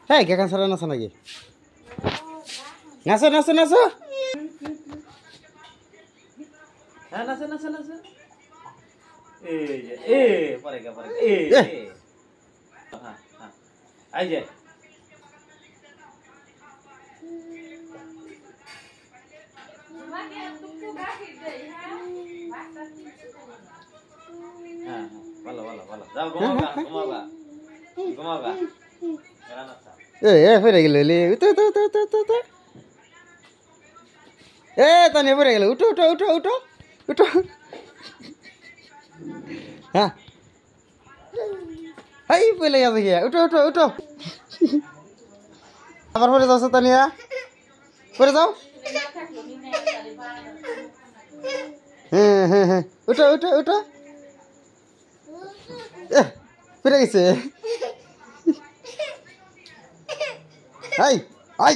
হ্যাঁ কেখান সারা নাচো নাকি নাচো নাচো নাচো হ্যাঁ নাচো নাচো নাচো এ পরে গে এ হ্যাঁ হ্যাঁ আই যে হ্যাঁ ভালো ভালো ভালো যাও ঘুমাবা ঘুমাবা ঘুমাবা এ ফিরে গেল উঠো উঠো উঠো উঠো উঠো এ তানি ফিরে গেল উঠো উঠো উঠো উঠো উঠো হ্যাঁ হাই পড়ে গেছে গিয়া উঠো উঠো উঠো আবার পরে যাও তানিয়া পরে যাও হ্যাঁ হ্যাঁ হ্যাঁ উঠো উঠো উঠো ফিরে গেছে হাই হাই